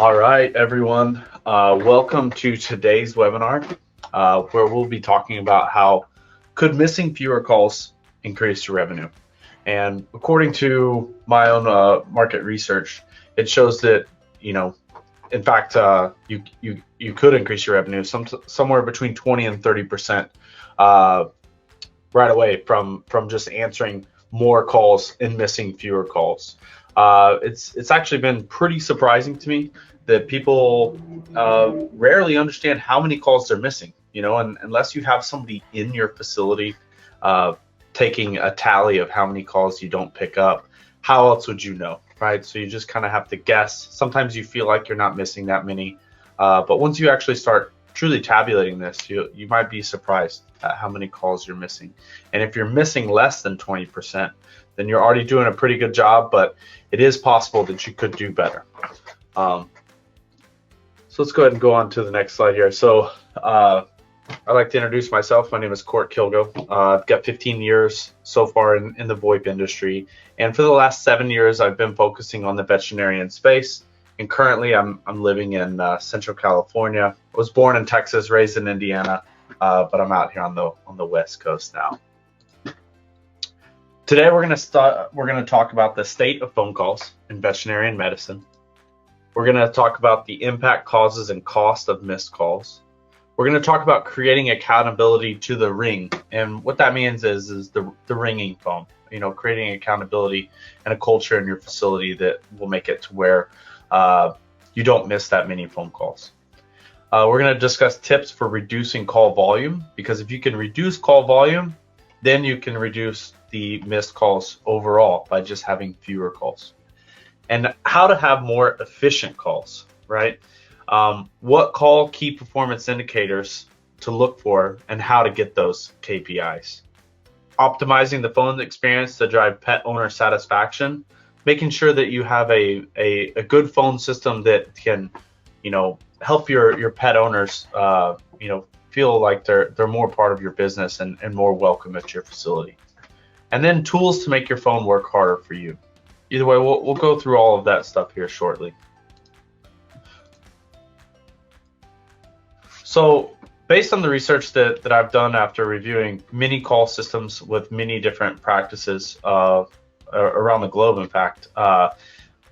All right, everyone. Welcome to today's webinar, where we'll be talking about how could missing fewer calls increase your revenue. And according to my own market research, it shows that in fact, you could increase your revenue somewhere between 20 and 30% right away from just answering more calls and missing fewer calls. It's actually been pretty surprising to me that people rarely understand how many calls they're missing. And unless you have somebody in your facility taking a tally of how many calls you don't pick up, how else would you know, right? So you just kind of have to guess. Sometimes you feel like you're not missing that many, but once you actually start truly tabulating this, you might be surprised at how many calls you're missing. And if you're missing less than 20%, then you're already doing a pretty good job, but it is possible that you could do better. So let's go ahead and go on to the next slide here. So I'd like to introduce myself. My name is Killgo. I've got 15 years so far in the VoIP industry. And for the last 7 years, I've been focusing on the veterinarian space. And currently I'm living in Central California. I was born in Texas, raised in Indiana, but I'm out here on the West Coast now. Today we're going to talk about the state of phone calls in veterinarian medicine. We're going to talk about the impact, causes, and cost of missed calls. We're going to talk about creating accountability to the ring, and what that means is the ringing phone. Creating accountability and a culture in your facility that will make it to where you don't miss that many phone calls. We're going to discuss tips for reducing call volume, because if you can reduce call volume, then you can reduce the missed calls overall by just having fewer calls. And how to have more efficient calls, right? What call key performance indicators to look for and how to get those KPIs. Optimizing the phone experience to drive pet owner satisfaction, making sure that you have a good phone system that can, help your pet owners, feel like they're more part of your business and more welcome at your facility. And then tools to make your phone work harder for you. Either way, we'll go through all of that stuff here shortly. So based on the research that I've done after reviewing many call systems with many different practices around the globe, in fact,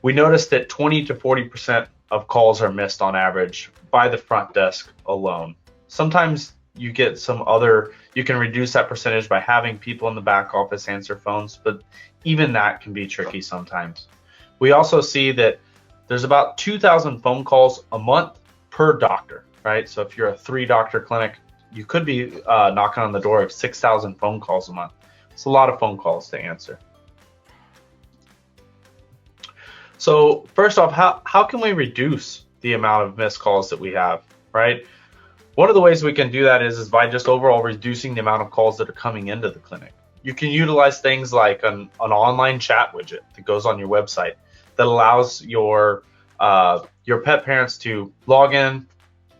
we noticed that 20 to 40% of calls are missed on average by the front desk alone. Sometimes you get you can reduce that percentage by having people in the back office answer phones, but even that can be tricky sometimes. We also see that there's about 2,000 phone calls a month per doctor, right? So if you're a 3-doctor clinic, you could be knocking on the door of 6,000 phone calls a month. It's a lot of phone calls to answer. So first off, how can we reduce the amount of missed calls that we have, right? One of the ways we can do that is by just overall reducing the amount of calls that are coming into the clinic. You can utilize things like an online chat widget that goes on your website that allows your pet parents to log in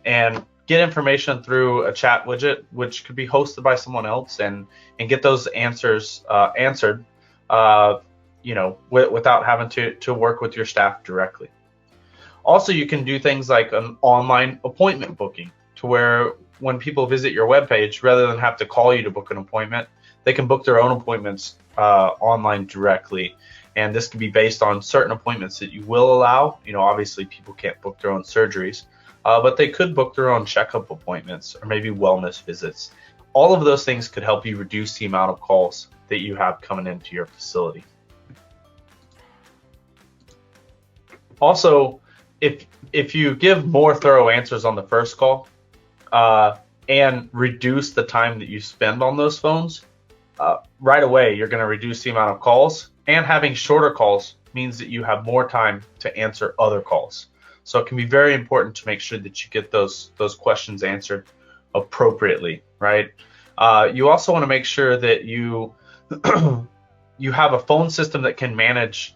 and get information through a chat widget, which could be hosted by someone else, and get those answers answered, without having to work with your staff directly. Also, you can do things like an online appointment booking, to where when people visit your webpage, rather than have to call you to book an appointment, they can book their own appointments online directly. And this can be based on certain appointments that you will allow. Obviously people can't book their own surgeries, but they could book their own checkup appointments or maybe wellness visits. All of those things could help you reduce the amount of calls that you have coming into your facility. Also, if you give more thorough answers on the first call, and reduce the time that you spend on those phones, right away you're going to reduce the amount of calls, and having shorter calls means that you have more time to answer other calls. So it can be very important to make sure that you get those questions answered appropriately, right? You also want to make sure that you you have a phone system that can manage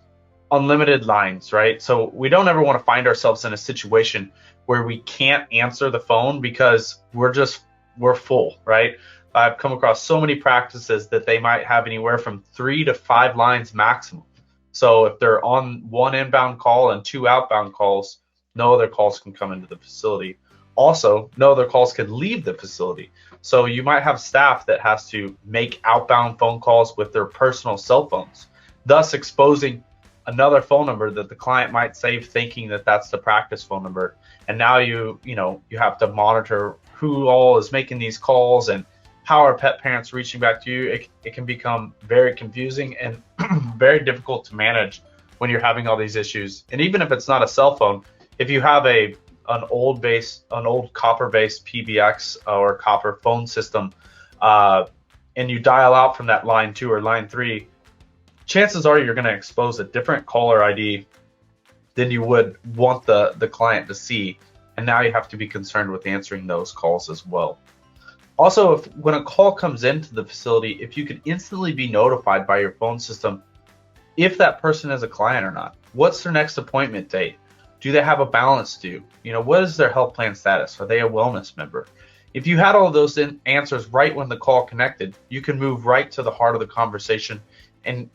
unlimited lines, right? So we don't ever want to find ourselves in a situation where we can't answer the phone because we're full, right? I've come across so many practices that they might have anywhere from 3 to 5 lines maximum. So if they're on 1 inbound call and 2 outbound calls, no other calls can come into the facility. Also, no other calls can leave the facility. So you might have staff that has to make outbound phone calls with their personal cell phones, thus exposing another phone number that the client might save thinking that that's the practice phone number. And now you have to monitor who all is making these calls and how are pet parents reaching back to you. It can become very confusing and very difficult to manage when you're having all these issues. And even if it's not a cell phone, if you have an old copper-based PBX or copper phone system, and you dial out from that line 2 or line 3, chances are you're going to expose a different caller ID than you would want the client to see. And now you have to be concerned with answering those calls as well. Also, when a call comes into the facility, if you can instantly be notified by your phone system if that person is a client or not. What's their next appointment date? Do they have a balance due? What is their health plan status? Are they a wellness member? If you had all of those answers right when the call connected, you can move right to the heart of the conversation and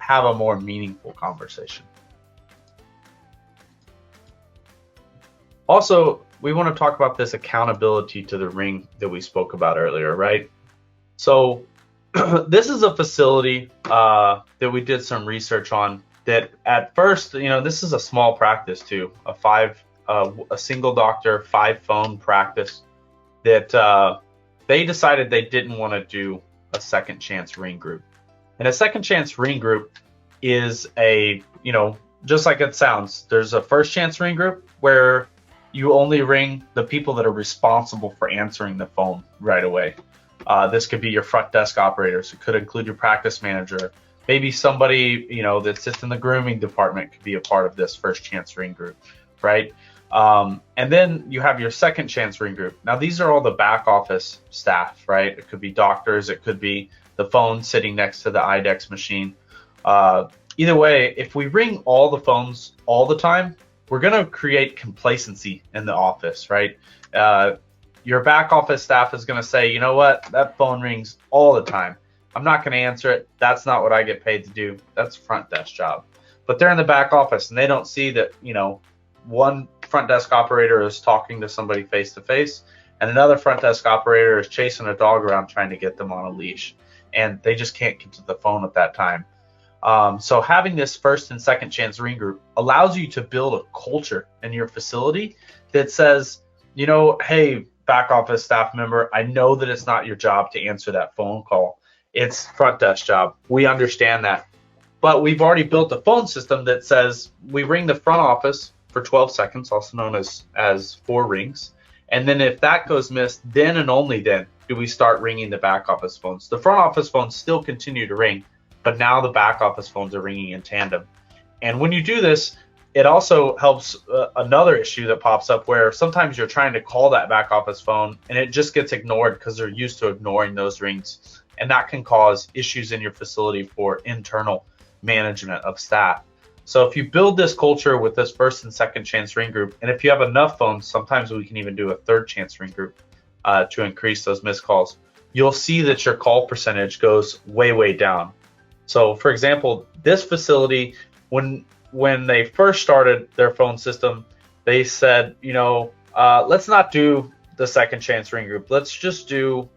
have a more meaningful conversation. Also, we want to talk about this accountability to the ring that we spoke about earlier, right? So this is a facility that we did some research on that at first, this is a small practice too, a single doctor, 5-phone practice that they decided they didn't want to do a second chance ring group. And a second chance ring group is just like it sounds, there's a first chance ring group where you only ring the people that are responsible for answering the phone right away. This could be your front desk operators. It could include your practice manager. Maybe somebody, that sits in the grooming department could be a part of this first chance ring group, right? And then you have your second chance ring group. Now, these are all the back office staff, right? It could be doctors. It could be the phone sitting next to the IDEX machine. Either way, if we ring all the phones all the time, we're going to create complacency in the office, right? Your back office staff is going to say, you know what, that phone rings all the time. I'm not going to answer it. That's not what I get paid to do. That's a front desk job. But they're in the back office and they don't see that, one front desk operator is talking to somebody face to face and another front desk operator is chasing a dog around trying to get them on a leash. And they just can't get to the phone at that time. So having this first and second chance ring group allows you to build a culture in your facility that says, hey, back office staff member, I know that it's not your job to answer that phone call. It's front desk job. We understand that. But we've already built a phone system that says we ring the front office for 12 seconds, also known as 4 rings. And then if that goes missed, then and only then do we start ringing the back office phones. The front office phones still continue to ring, but now the back office phones are ringing in tandem. And when you do this, it also helps another issue that pops up where sometimes you're trying to call that back office phone and it just gets ignored because they're used to ignoring those rings. And that can cause issues in your facility for internal management of staff. So if you build this culture with this first and second chance ring group, and if you have enough phones, sometimes we can even do a third chance ring group to increase those missed calls, you'll see that your call percentage goes way, way down. So for example, this facility, when they first started their phone system, they said, let's not do the second chance ring group. Let's just do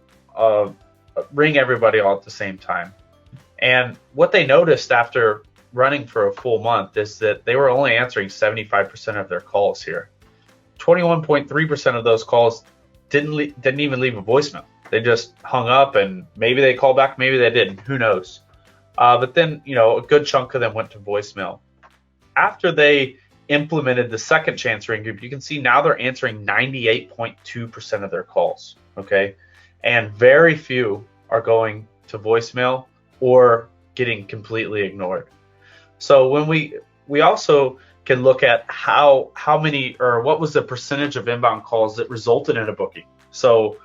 ring everybody all at the same time. And what they noticed after running for a full month is that they were only answering 75% of their calls here. 21.3% of those calls didn't even leave a voicemail. They just hung up and maybe they called back, maybe they didn't, who knows. But then, a good chunk of them went to voicemail. After they implemented the second chance ring group, you can see now they're answering 98.2% of their calls, okay? And very few are going to voicemail or getting completely ignored. So when we also can look at how many or what was the percentage of inbound calls that resulted in a booking. So,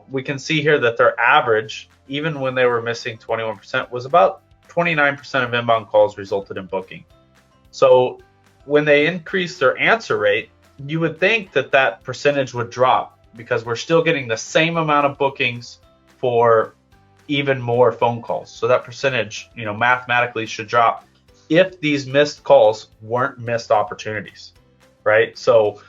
we can see here that their average, even when they were missing 21%, was about 29% of inbound calls resulted in booking. So when they increase their answer rate, you would think that percentage would drop because we're still getting the same amount of bookings for even more phone calls. So that percentage, mathematically should drop if these missed calls weren't missed opportunities, right? So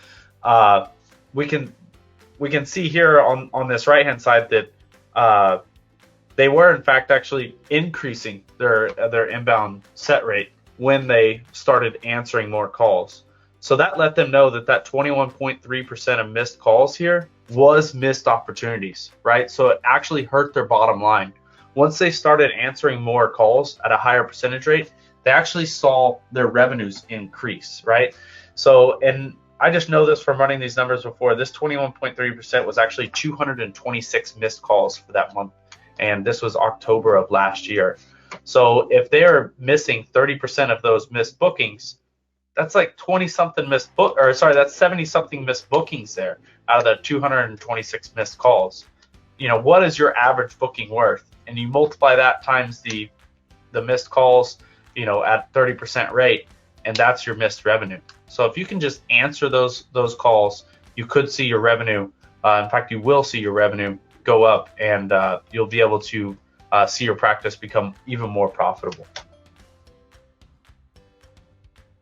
we can see here on this right hand side that they were in fact actually increasing their inbound set rate when they started answering more calls. So that let them know that 21.3% of missed calls here was missed opportunities, right? So it actually hurt their bottom line. Once they started answering more calls at a higher percentage rate, they actually saw their revenues increase, right? So, and I just know this from running these numbers before, this 21.3% was actually 226 missed calls for that month. And this was October of last year. So if they're missing 30% of those missed bookings, that's like 20 something missed that's 70 something missed bookings there out of the 226 missed calls. What is your average booking worth? And you multiply that times the missed calls, at 30% rate, and that's your missed revenue. So if you can just answer those calls, you could see your revenue. In fact, you will see your revenue go up, and you'll be able to see your practice become even more profitable.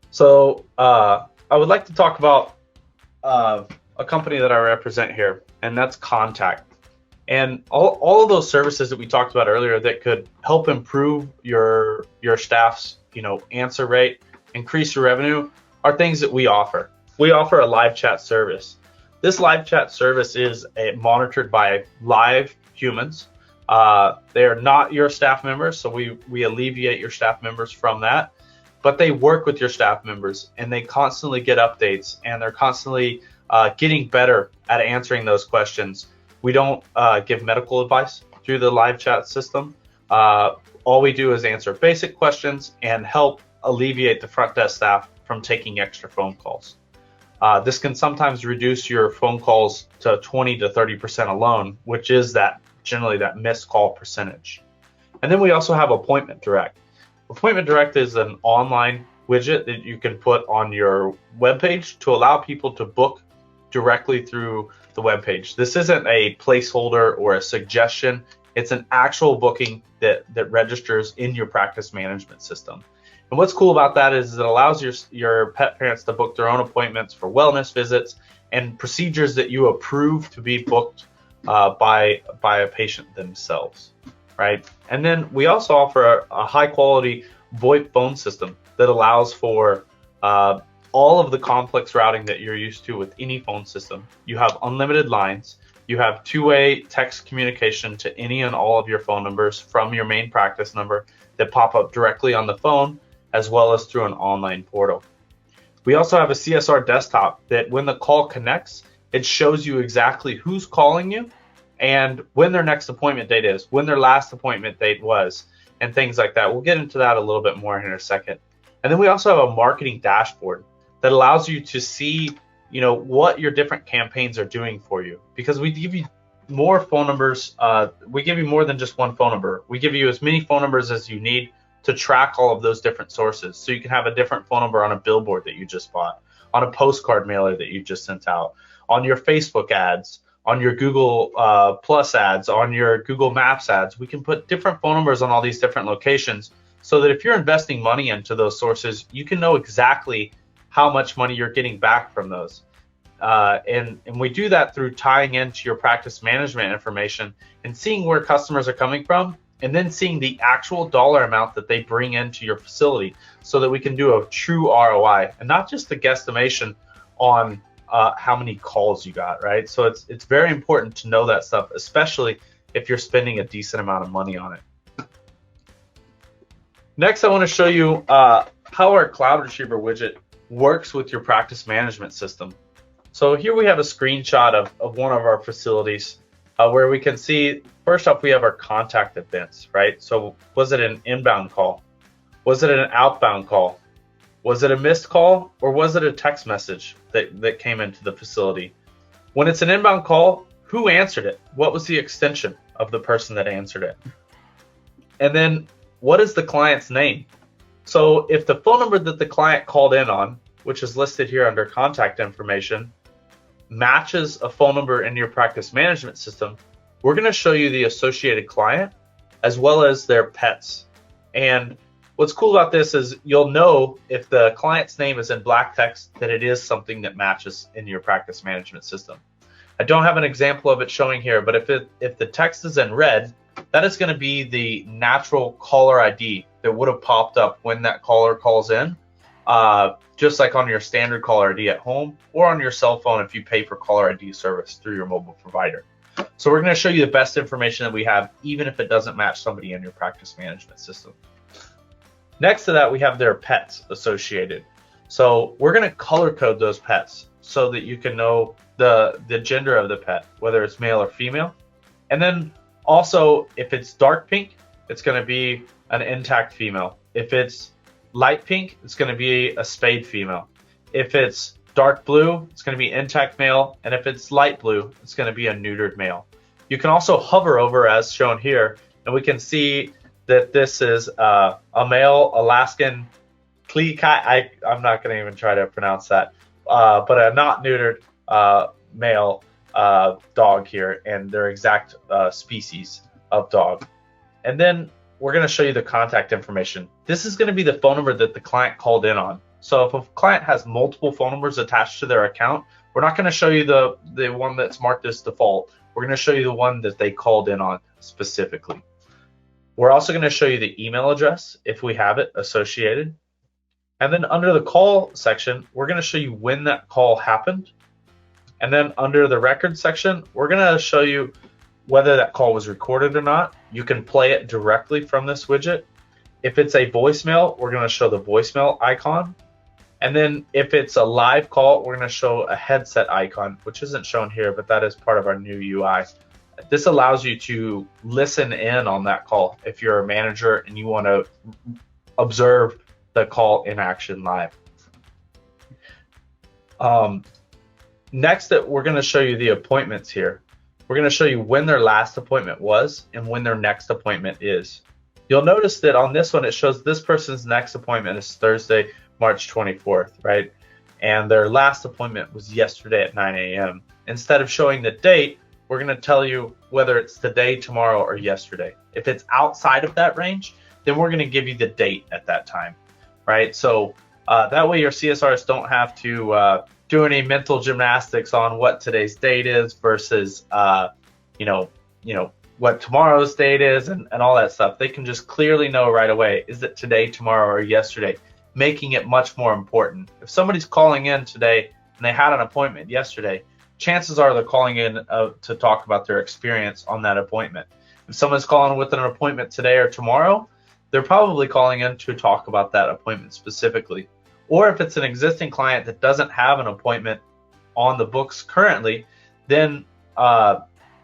So I would like to talk about a company that I represent here, and that's Kontak. And all of those services that we talked about earlier that could help improve your staff's answer rate, increase your revenue, are things that we offer. We offer a live chat service. This live chat service is monitored by live humans. They are not your staff members, so we alleviate your staff members from that. But they work with your staff members, and they constantly get updates, and they're constantly getting better at answering those questions. We don't give medical advice through the live chat system. All we do is answer basic questions and help alleviate the front desk staff from taking extra phone calls. This can sometimes reduce your phone calls to 20 to 30% alone, which is generally that missed call percentage. And then we also have Appointment Direct. Appointment Direct is an online widget that you can put on your webpage to allow people to book directly through the webpage. This isn't a placeholder or a suggestion. It's an actual booking that registers in your practice management system. And what's cool about that is it allows your pet parents to book their own appointments for wellness visits and procedures that you approve to be booked by a patient themselves, right? And then we also offer a high quality VoIP phone system that allows for all of the complex routing that you're used to with any phone system. You have unlimited lines. You have two-way text communication to any and all of your phone numbers from your main practice number that pop up directly on the phone, as well as through an online portal. We also have a CSR desktop that when the call connects, it shows you exactly who's calling you and when their next appointment date is, when their last appointment date was, and things like that. We'll get into that a little bit more in a second. And then we also have a marketing dashboard that allows you to see, what your different campaigns are doing for you, because we give you more phone numbers. We give you more than just one phone number. We give you as many phone numbers as you need to track all of those different sources. So you can have a different phone number on a billboard that you just bought, on a postcard mailer that you just sent out, on your Facebook ads, on your Google Plus ads, on your Google Maps ads. We can put different phone numbers on all these different locations so that if you're investing money into those sources, you can know exactly how much money you're getting back from those. And we do that through tying into your practice management information and seeing where customers are coming from, and then seeing the actual dollar amount that they bring into your facility so that we can do a true ROI and not just a guesstimation on how many calls you got, right? So it's very important to know that stuff, especially if you're spending a decent amount of money on it. Next, I want to show you how our Cloud Retriever widget works with your practice management system. So here we have a screenshot of one of our facilities where we can see, first off, we have our contact events, right? So was it an inbound call? Was it an outbound call? Was it a missed call, or was it a text message that came into the facility? When it's an inbound call, who answered it? What was the extension of the person that answered it? And then what is the client's name? So if the phone number that the client called in on, which is listed here under contact information, matches a phone number in your practice management system, we're going to show you the associated client as well as their pets. And What's cool about this is you'll know if the client's name is in black text that it is something that matches in your practice management system. I don't have an example of it showing here, but if the text is in red, that is going to be the natural caller ID that would have popped up when that caller calls in, just like on your standard caller ID at home or on your cell phone if you pay for caller ID service through your mobile provider. So we're going to show you the best information that we have, even if it doesn't match somebody in your practice management system. Next to that, we have their pets associated. So we're going to color code those pets so that you can know the gender of the pet, whether it's male or female. And then also, if it's dark pink, it's going to be an intact female. If it's light pink, it's going to be a spayed female. If it's dark blue, it's going to be intact male. And if it's light blue, it's going to be a neutered male. You can also hover over as shown here, and we can see that this is a male Alaskan Kleekai. I'm not going to even try to pronounce that, but a not neutered male dog here, and their exact species of dog. And then we're going to show you the contact information. This is going to be the phone number that the client called in on. So if a client has multiple phone numbers attached to their account, we're not going to show you the one that's marked as default. We're going to show you the one that they called in on specifically. We're also going to show you the email address if we have it associated. And then under the call section, we're going to show you when that call happened. And then under the record section, we're going to show you whether that call was recorded or not. You can play it directly from this widget. If it's a voicemail, we're going to show the voicemail icon. And then if it's a live call, we're going to show a headset icon, which isn't shown here, but that is part of our new UI. This allows you to listen in on that call if you're a manager and you want to observe the call in action live. Next, we're going to show you the appointments here. We're going to show you when their last appointment was and when their next appointment is. You'll notice that on this one, it shows this person's next appointment is Thursday, March 24th, right? And their last appointment was yesterday at 9 a.m. Instead of showing the date, we're going to tell you whether it's today, tomorrow, or yesterday. If it's outside of that range, then we're going to give you the date at that time, right? So that way your CSRs don't have to do any mental gymnastics on what today's date is versus, what tomorrow's date is and all that stuff. They can just clearly know right away, is it today, tomorrow, or yesterday, making it much more important. If somebody's calling in today and they had an appointment yesterday, chances are they're calling in to talk about their experience on that appointment. If someone's calling with an appointment today or tomorrow, they're probably calling in to talk about that appointment specifically. Or if it's an existing client that doesn't have an appointment on the books currently, then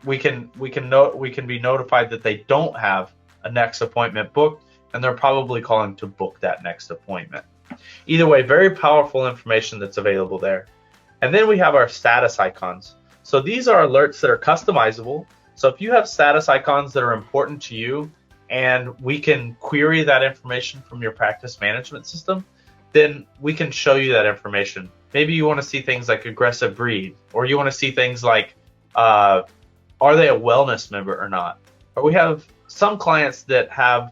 we can be notified that they don't have a next appointment booked, and they're probably calling to book that next appointment. Either way, very powerful information that's available there. And then we have our status icons. So these are alerts that are customizable. So if you have status icons that are important to you and we can query that information from your practice management system, then we can show you that information. Maybe you want to see things like aggressive breed, or you want to see things like, are they a wellness member or not? Or we have some clients that have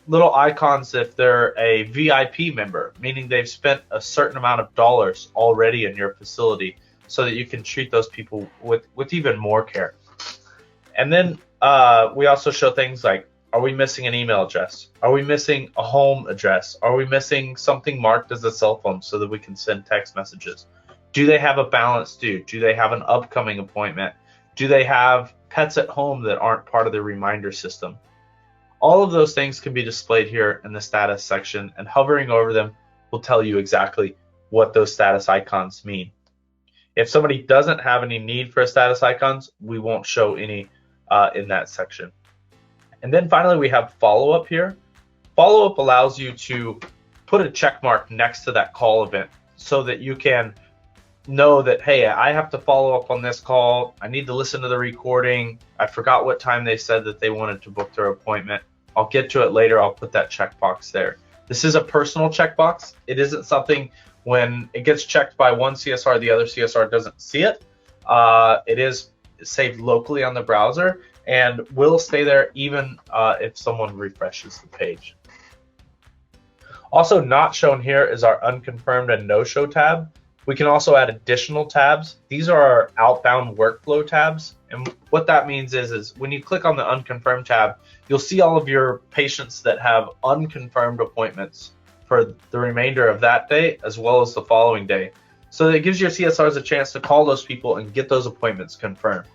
little icons if they're a VIP member, meaning they've spent a certain amount of dollars already in your facility, so that you can treat those people with even more care. And then we also show things like, are we missing an email address? Are we missing a home address? Are we missing something marked as a cell phone so that we can send text messages? Do they have a balance due? Do they have an upcoming appointment? Do they have pets at home that aren't part of the reminder system? All of those things can be displayed here in the status section, and hovering over them will tell you exactly what those status icons mean. If somebody doesn't have any need for status icons, we won't show any in that section. And then finally, we have follow-up here. Follow-up allows you to put a check mark next to that call event so that you can know that, hey, I have to follow up on this call. I need to listen to the recording. I forgot what time they said that they wanted to book their appointment. I'll get to it later. I'll put that checkbox there. This is a personal checkbox. It isn't something when it gets checked by one CSR, the other CSR doesn't see it. It is saved locally on the browser and will stay there even if someone refreshes the page. Also not shown here is our unconfirmed and no-show tab. We can also add additional tabs. These are our outbound workflow tabs. And what that means is when you click on the unconfirmed tab, you'll see all of your patients that have unconfirmed appointments for the remainder of that day as well as the following day. So it gives your CSRs a chance to call those people and get those appointments confirmed.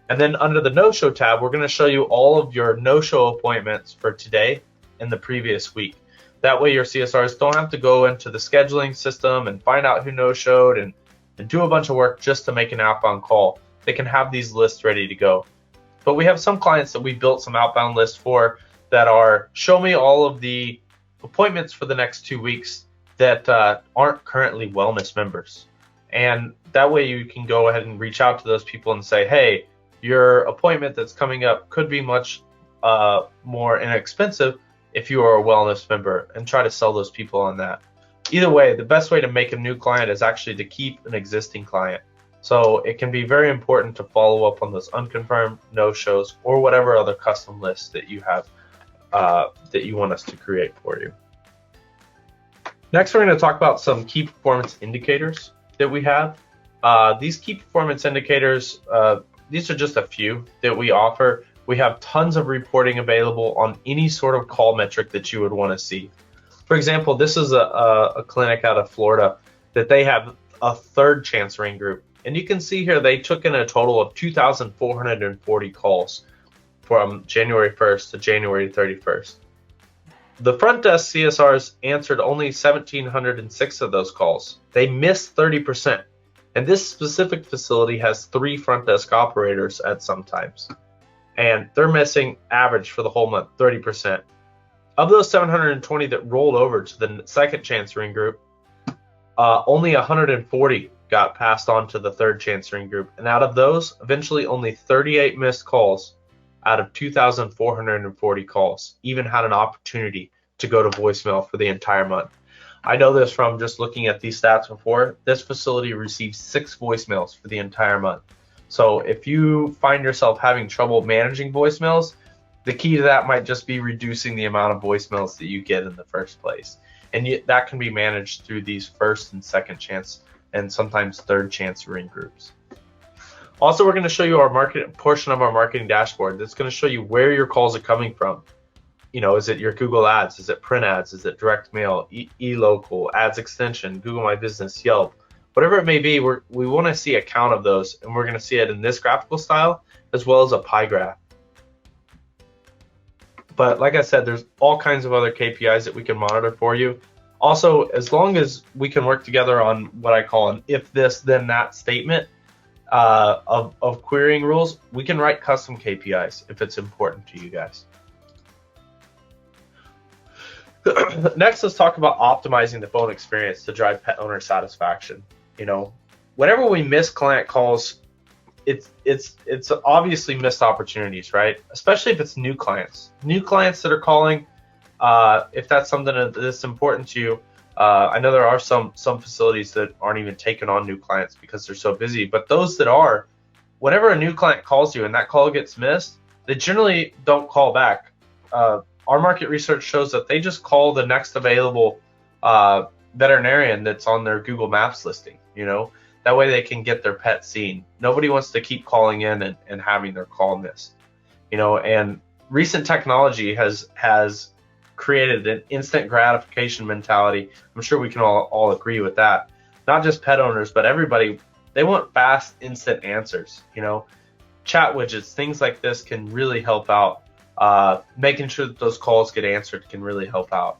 And then under the no-show tab, we're going to show you all of your no-show appointments for today and the previous week. That way your CSRs don't have to go into the scheduling system and find out who no-showed and do a bunch of work just to make an outbound call. They can have these lists ready to go. But we have some clients that we built some outbound lists for that are show me all of the appointments for the next 2 weeks that aren't currently wellness members. And that way you can go ahead and reach out to those people and say, hey, your appointment that's coming up could be much more inexpensive if you are a wellness member, and try to sell those people on that. Either way, the best way to make a new client is actually to keep an existing client. So it can be very important to follow up on those unconfirmed no-shows or whatever other custom lists that you have that you want us to create for you. Next, we're going to talk about some key performance indicators that we have. These key performance indicators, these are just a few that we offer. We have tons of reporting available on any sort of call metric that you would want to see. For example, this is a clinic out of Florida that they have a third chance ring group. And you can see here they took in a total of 2,440 calls from January 1st to January 31st. The front desk CSRs answered only 1,706 of those calls. They missed 30%. And this specific facility has 3 front desk operators at some times. And they're missing average for the whole month, 30%. Of those 720 that rolled over to the second chance ring group, only 140 got passed on to the third chance ring group. And out of those, eventually only 38 missed calls out of 2,440 calls even had an opportunity to go to voicemail for the entire month. I know this from just looking at these stats before. This facility received 6 voicemails for the entire month. So if you find yourself having trouble managing voicemails, the key to that might just be reducing the amount of voicemails that you get in the first place. And that can be managed through these first and second chance and sometimes third chance ring groups. Also, we're going to show you our portion of our marketing dashboard that's going to show you where your calls are coming from. You know, is it your Google ads? Is it print ads? Is it direct mail, e-local, ads extension, Google My Business, Yelp? Whatever it may be, we want to see a count of those, and we're going to see it in this graphical style as well as a pie graph. But like I said, there's all kinds of other KPIs that we can monitor for you. Also, as long as we can work together on what I call an if this, then that statement of querying rules, we can write custom KPIs if it's important to you guys. Next, let's talk about optimizing the phone experience to drive pet owner satisfaction. You know, whenever we miss client calls, it's obviously missed opportunities, right? Especially if it's new clients that are calling. If that's something that's important to you, I know there are some facilities that aren't even taking on new clients because they're so busy. But those that are, whenever a new client calls you and that call gets missed, they generally don't call back. Our market research shows that they just call the next available veterinarian that's on their Google Maps listing. You know, that way they can get their pet seen. Nobody wants to keep calling in and having their call missed. You know, and recent technology has created an instant gratification mentality. I'm sure we can all agree with that. Not just pet owners, but everybody. They want fast, instant answers. You know, chat widgets, things like this can really help out. Making sure that those calls get answered can really help out.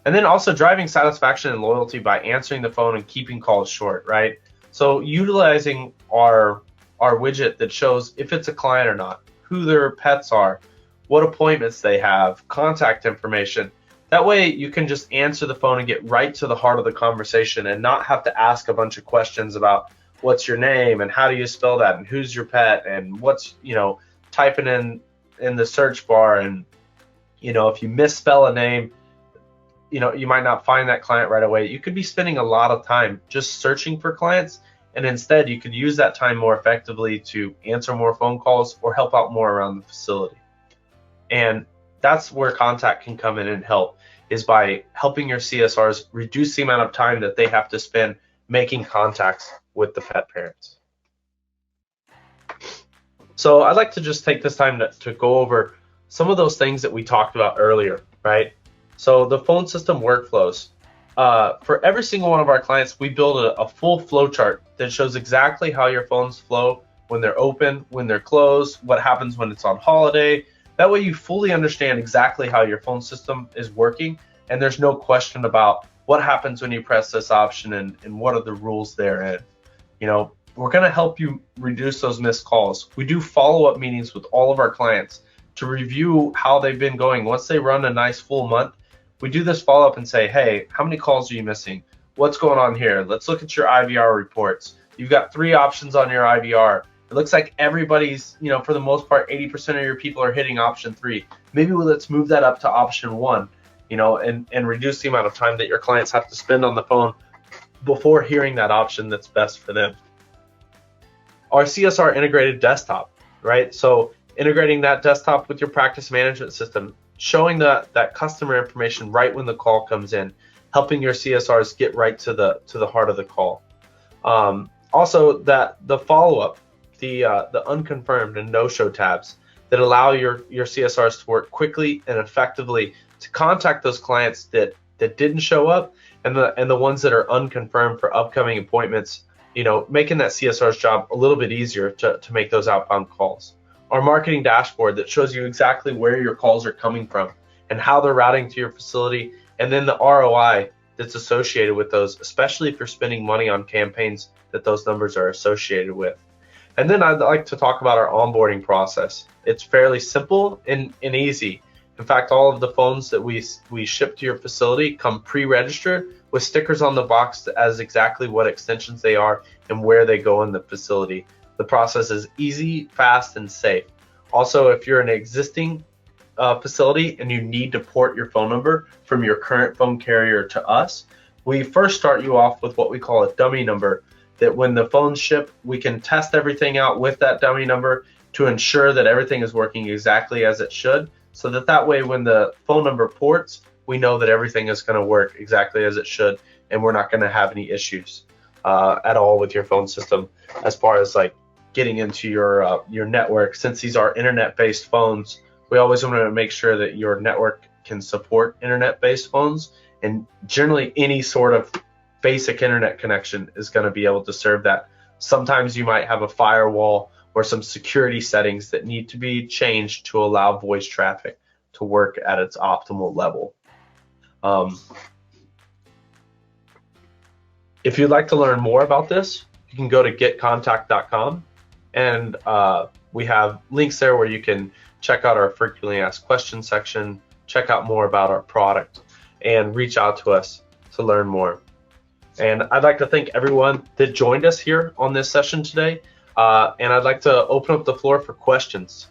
And then also driving satisfaction and loyalty by answering the phone and keeping calls short, right? So utilizing our widget that shows if it's a client or not, who their pets are, what appointments they have, contact information. That way you can just answer the phone and get right to the heart of the conversation and not have to ask a bunch of questions about what's your name and how do you spell that and who's your pet and what's, you know, typing in the search bar, and you know, if you misspell a name, you know, you might not find that client right away. You could be spending a lot of time just searching for clients, and instead you could use that time more effectively to answer more phone calls or help out more around the facility. And that's where Kontak can come in and help, is by helping your CSRs reduce the amount of time that they have to spend making contacts with the pet parents. So I'd like to just take this time to go over some of those things that we talked about earlier, right? So the phone system workflows. For every single one of our clients, we build a full flow chart that shows exactly how your phones flow when they're open, when they're closed, what happens when it's on holiday. That way you fully understand exactly how your phone system is working, and there's no question about what happens when you press this option and what are the rules therein. We're going to help you reduce those missed calls. We do follow-up meetings with all of our clients to review how they've been going. Once they run a nice full month, we do this follow-up and say, hey, how many calls are you missing? What's going on here? Let's look at your IVR reports. You've got 3 options on your IVR. It looks like everybody's, for the most part, 80% of your people are hitting option 3. Maybe let's move that up to option 1, and reduce the amount of time that your clients have to spend on the phone before hearing that option that's best for them. Our CSR integrated desktop, right? So integrating that desktop with your practice management system, showing that customer information right when the call comes in, helping your CSRs get right to the heart of the call. Also, the follow-up, the unconfirmed and no-show tabs that allow your CSRs to work quickly and effectively to contact those clients that didn't show up, and the ones that are unconfirmed for upcoming appointments, making that CSR's job a little bit easier to make those outbound calls. Our marketing dashboard that shows you exactly where your calls are coming from and how they're routing to your facility, and then the ROI that's associated with those, especially if you're spending money on campaigns that those numbers are associated with. And then I'd like to talk about our onboarding process. It's fairly simple and easy. In fact, all of the phones that we ship to your facility come pre-registered with stickers on the box as exactly what extensions they are and where they go in the facility. The process is easy, fast, and safe. Also, if you're an existing facility and you need to port your phone number from your current phone carrier to us, we first start you off with what we call a dummy number, that when the phones ship, we can test everything out with that dummy number to ensure that everything is working exactly as it should, so that way when the phone number ports, we know that everything is going to work exactly as it should, and we're not going to have any issues at all with your phone system as far as like getting into your network. Since these are internet-based phones, we always want to make sure that your network can support internet-based phones, and generally any sort of basic internet connection is going to be able to serve that. Sometimes you might have a firewall or some security settings that need to be changed to allow voice traffic to work at its optimal level. If you'd like to learn more about this, you can go to getkontak.com, and we have links there where you can check out our frequently asked questions section, check out more about our product, and reach out to us to learn more. And I'd like to thank everyone that joined us here on this session today. And I'd like to open up the floor for questions,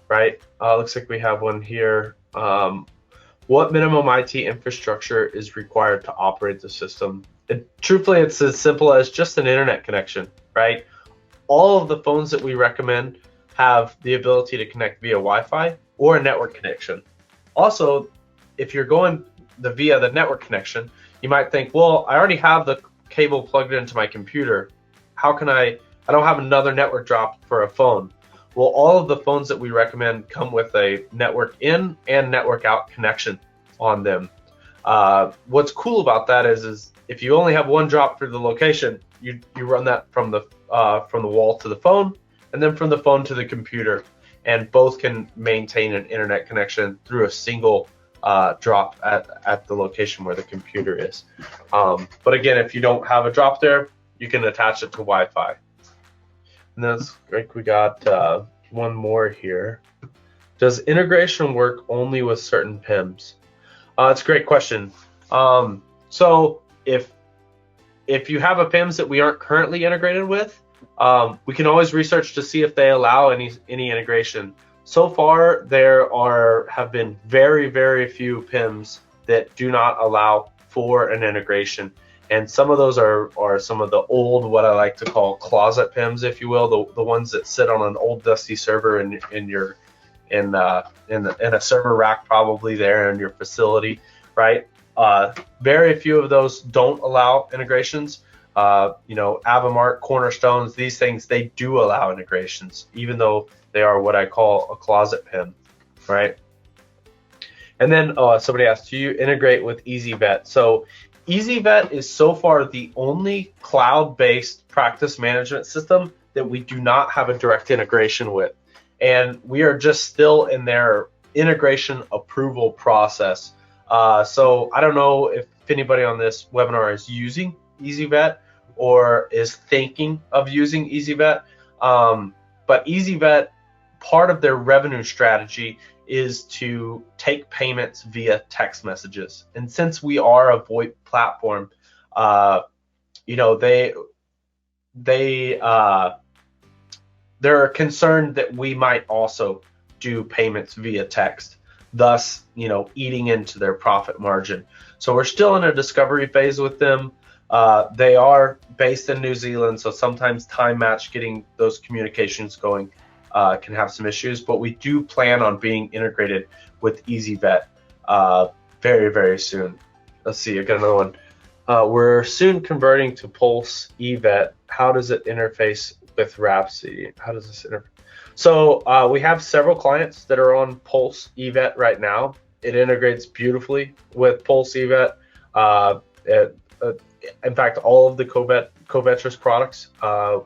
right? Looks like we have one here. What minimum IT infrastructure is required to operate the system? Truthfully, it's as simple as just an internet connection, right? All of the phones that we recommend have the ability to connect via Wi-Fi or a network connection. Also, if you're going via the network connection, you might think, well, I already have the cable plugged into my computer. How can I don't have another network drop for a phone. Well, all of the phones that we recommend come with a network in and network out connection on them. What's cool about that is if you only have one drop for the location, you run that from the wall to the phone, and then from the phone to the computer, and both can maintain an internet connection through a single drop at the location where the computer is. But again, if you don't have a drop there, you can attach it to Wi-Fi. And that's like we got one more here. Does integration work only with certain PIMs? It's a great question. So if you have a PIMs that we aren't currently integrated with, we can always research to see if they allow any integration. So far, there have been very, very few PIMs that do not allow for an integration. And some of those are some of the old, what I like to call closet PIMs, if you will, the ones that sit on an old dusty server in in a server rack probably there in your facility, right? Very few of those don't allow integrations. Avamart, Cornerstones, these things, they do allow integrations, even though they are what I call a closet PIM, right? And then somebody asked, do you integrate with EasyVet? So EasyVet is so far the only cloud-based practice management system that we do not have a direct integration with. And we are just still in their integration approval process. So I don't know if anybody on this webinar is using EasyVet or is thinking of using EasyVet. But EasyVet, part of their revenue strategy is to take payments via text messages. And since we are a VoIP platform, they're concerned that we might also do payments via text, thus, eating into their profit margin. So we're still in a discovery phase with them. They are based in New Zealand, so sometimes time match getting those communications going can have some issues, but we do plan on being integrated with EasyVet very, very soon. Let's see, I got another one. We're soon converting to Pulse eVet. How does it interface with Rhapsody? How does this interface? So we have several clients that are on Pulse eVet right now. It integrates beautifully with Pulse eVet. In fact, all of the Covetrus products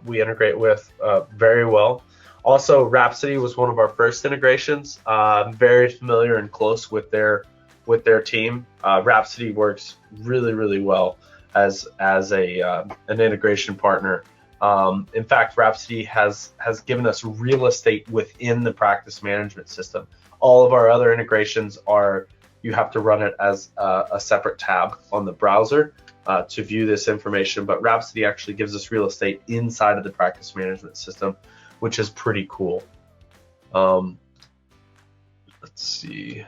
we integrate with very well. Also, Rhapsody was one of our first integrations. I'm very familiar and close with their team. Rhapsody works really, really well as an integration partner. In fact, Rhapsody has given us real estate within the practice management system. All of our other integrations you have to run it as a separate tab on the browser to view this information, but Rhapsody actually gives us real estate inside of the practice management system, which is pretty cool. Let's see.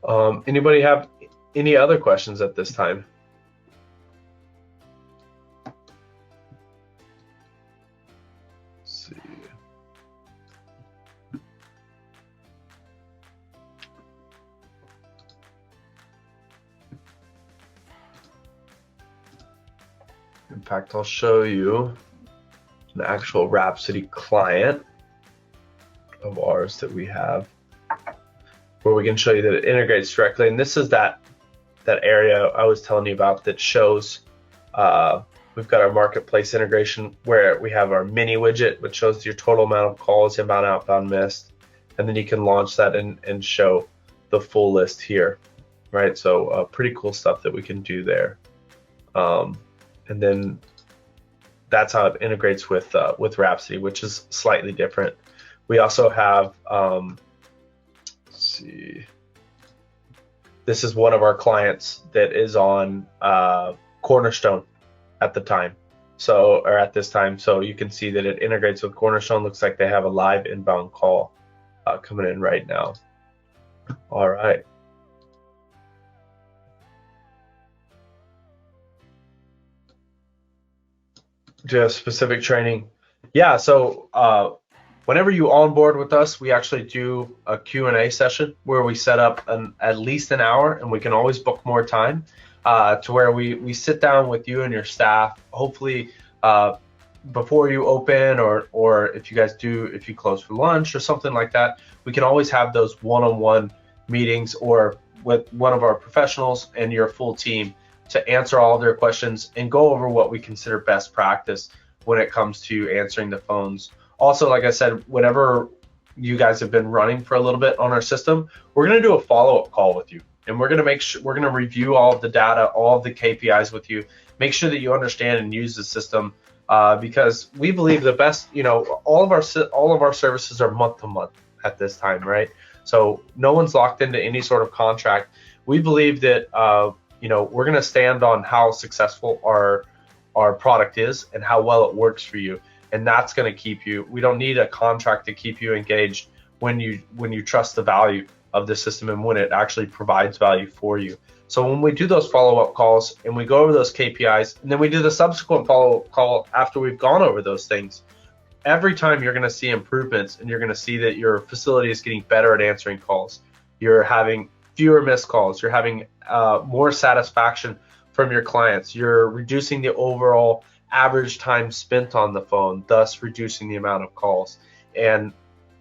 Anybody have any other questions at this time? Let's see. In fact, I'll show you an actual Rhapsody client of ours that we have, where we can show you that it integrates directly. And this is that area I was telling you about that shows we've got our marketplace integration where we have our mini widget, which shows your total amount of calls, inbound, outbound, missed, and then you can launch that and show the full list here, right? So pretty cool stuff that we can do there. And then that's how it integrates with Rhapsody, which is slightly different. We also have, let's see, this is one of our clients that is on Cornerstone at the time. Or at this time. So you can see that it integrates with Cornerstone. Looks like they have a live inbound call coming in right now. All right. Do you have specific training? Yeah, so whenever you onboard with us, we actually do a Q&A session where we set up at least an hour, and we can always book more time to where we sit down with you and your staff, hopefully before you open, or if you close for lunch or something like that. We can always have those one-on-one meetings or with one of our professionals and your full team to answer all of their questions and go over what we consider best practice when it comes to answering the phones. Also, like I said, whenever you guys have been running for a little bit on our system, we're going to do a follow-up call with you, and we're going to review all of the data, all of the KPIs with you, make sure that you understand and use the system, because we believe the best, all of our services are month to month at this time, right? So no one's locked into any sort of contract. We believe that we're going to stand on how successful our product is and how well it works for you, and that's going to keep you. We don't need a contract to keep you engaged when you trust the value of the system and when it actually provides value for you. So when we do those follow-up calls and we go over those KPIs, and then we do the subsequent follow-up call after we've gone over those things, every time you're going to see improvements, and you're going to see that your facility is getting better at answering calls. You're having fewer missed calls. You're having more satisfaction from your clients. You're reducing the overall average time spent on the phone, thus reducing the amount of calls. And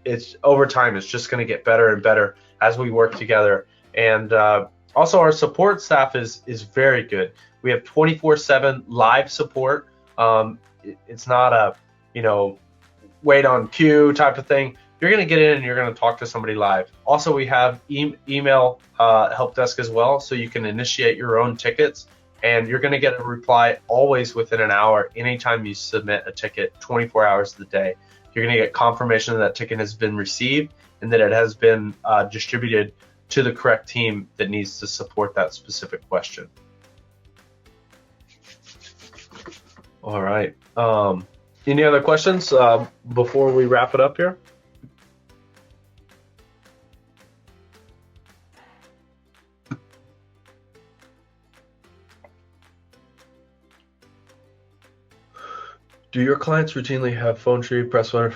it's over time, it's just going to get better and better as we work together. And also, our support staff is very good. We have 24/7 live support. It's not a wait on queue type of thing. You're going to get in and you're going to talk to somebody live. Also, we have email help desk as well, so you can initiate your own tickets, and you're going to get a reply always within an hour anytime you submit a ticket, 24 hours of the day. You're going to get confirmation that ticket has been received and that it has been distributed to the correct team that needs to support that specific question. All right. Any other questions before we wrap it up here? Do your clients routinely have phone tree, press one?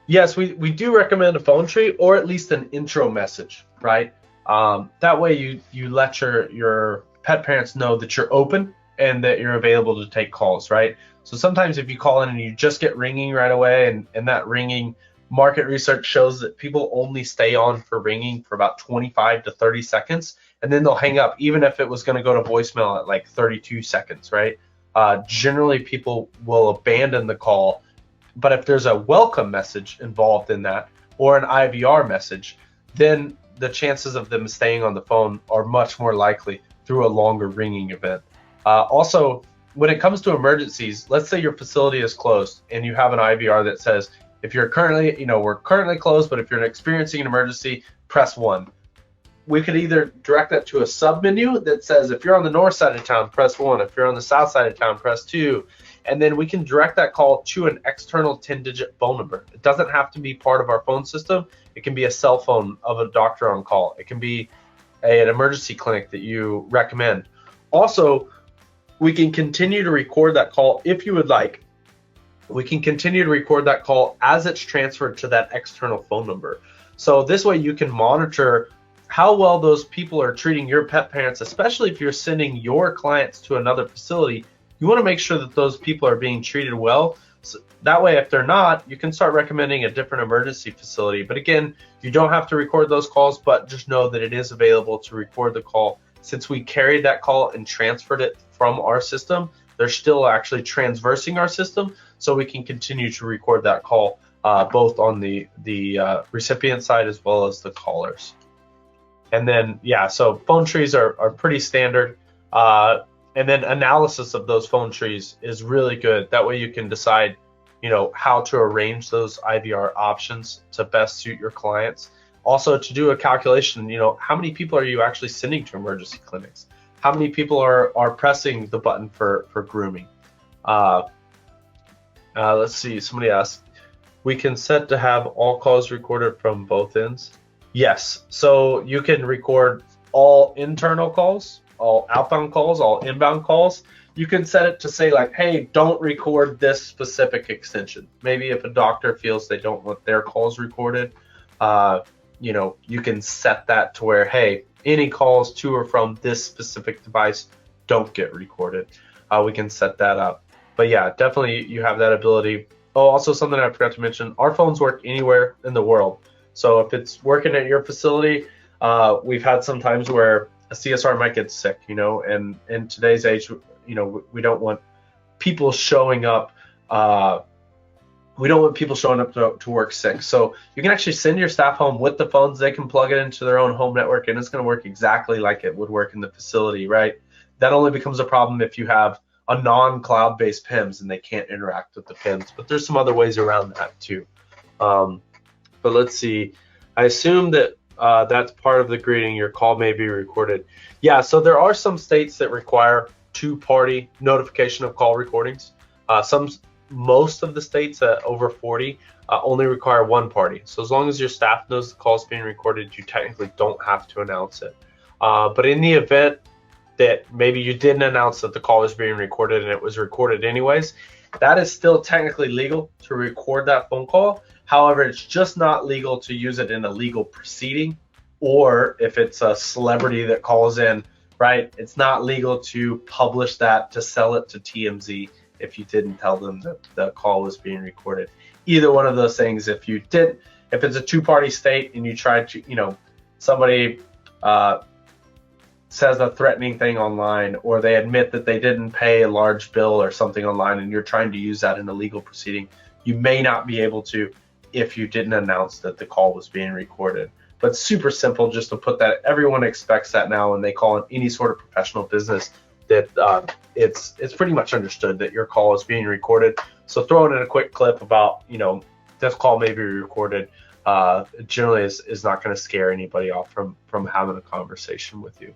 Yes, we do recommend a phone tree, or at least an intro message, right? That way you let your pet parents know that you're open and that you're available to take calls, right? So sometimes if you call in and you just get ringing right away, and that ringing, market research shows that people only stay on for ringing for about 25 to 30 seconds, and then they'll hang up, even if it was going to go to voicemail at like 32 seconds, right? Generally, people will abandon the call. But if there's a welcome message involved in that, or an IVR message, then the chances of them staying on the phone are much more likely through a longer ringing event. Also, when it comes to emergencies, let's say your facility is closed and you have an IVR that says, if you're currently, we're currently closed, but if you're experiencing an emergency, press 1. We could either direct that to a sub menu that says, if you're on the north side of town, press 1. If you're on the south side of town, press 2. And then we can direct that call to an external 10-digit phone number. It doesn't have to be part of our phone system. It can be a cell phone of a doctor on call. It can be an emergency clinic that you recommend. Also, we can continue to record that call if you would like. We can continue to record that call as it's transferred to that external phone number. So this way you can monitor how well those people are treating your pet parents, especially if you're sending your clients to another facility. You want to make sure that those people are being treated well. So that way, if they're not, you can start recommending a different emergency facility. But again, you don't have to record those calls, but just know that it is available to record the call. Since we carried that call and transferred it from our system, they're still actually transversing our system, so we can continue to record that call both on the recipient side as well as the callers. And then, so phone trees are pretty standard. And then analysis of those phone trees is really good. That way you can decide, how to arrange those IVR options to best suit your clients. Also, to do a calculation, how many people are you actually sending to emergency clinics? How many people are pressing the button for grooming? Let's see, somebody asked, we can set to have all calls recorded from both ends. Yes, so you can record all internal calls, all outbound calls, all inbound calls. You can set it to say like, hey, don't record this specific extension. Maybe if a doctor feels they don't want their calls recorded, you can set that to where, hey, any calls to or from this specific device don't get recorded. We can set that up. But yeah, definitely you have that ability. Oh, also something I forgot to mention, our phones work anywhere in the world. So if it's working at your facility, we've had some times where a CSR might get sick, and in today's age, we don't want people showing up. We don't want people showing up to work sick. So you can actually send your staff home with the phones. They can plug it into their own home network, and it's going to work exactly like it would work in the facility, right? That only becomes a problem if you have a non-cloud-based PIMS and they can't interact with the PIMS. But there's some other ways around that too. But let's see. I assume that that's part of the greeting. Your call may be recorded. Yeah, so there are some states that require two-party notification of call recordings. Most of the states over 40 only require one party. So as long as your staff knows the call is being recorded, you technically don't have to announce it. But in the event that maybe you didn't announce that the call was being recorded and it was recorded anyways, that is still technically legal to record that phone call. However, it's just not legal to use it in a legal proceeding, or if it's a celebrity that calls in, right? It's not legal to publish that, to sell it to TMZ if you didn't tell them that the call was being recorded. Either one of those things, if it's a two-party state and you try to, somebody says a threatening thing online, or they admit that they didn't pay a large bill or something online, and you're trying to use that in a legal proceeding, you may not be able to if you didn't announce that the call was being recorded. But super simple, just to put that. Everyone expects that now when they call in any sort of professional business, that it's pretty much understood that your call is being recorded. So throwing in a quick clip about, this call may be recorded, generally is not going to scare anybody off from having a conversation with you.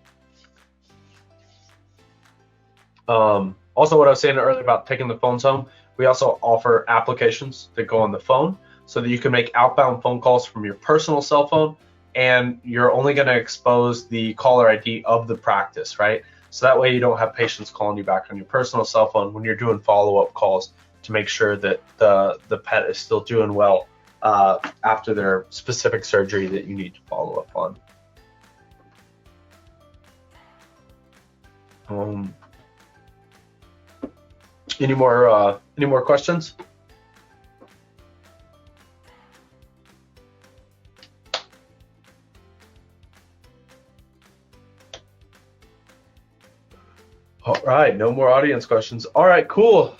Also, what I was saying earlier about taking the phones home, we also offer applications that go on the phone so that you can make outbound phone calls from your personal cell phone, and you're only going to expose the caller ID of the practice, right? So that way you don't have patients calling you back on your personal cell phone when you're doing follow-up calls to make sure that the pet is still doing well after their specific surgery that you need to follow up on. Any more questions? All right, no more audience questions. All right, cool.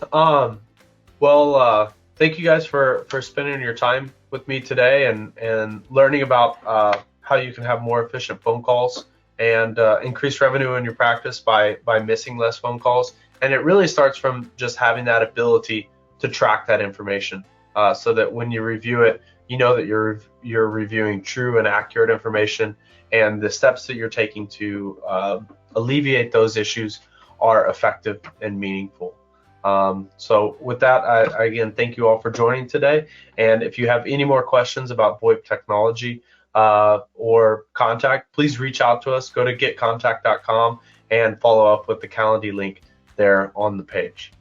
Well, thank you guys for spending your time with me today and learning about how you can have more efficient phone calls and increase revenue in your practice by missing less phone calls. And it really starts from just having that ability to track that information, so that when you review it, you know that you're reviewing true and accurate information, and the steps that you're taking to alleviate those issues are effective and meaningful. So with that, I again thank you all for joining today. And if you have any more questions about VoIP technology or Kontak, please reach out to us. Go to getkontak.com and follow up with the Calendly link there on the page.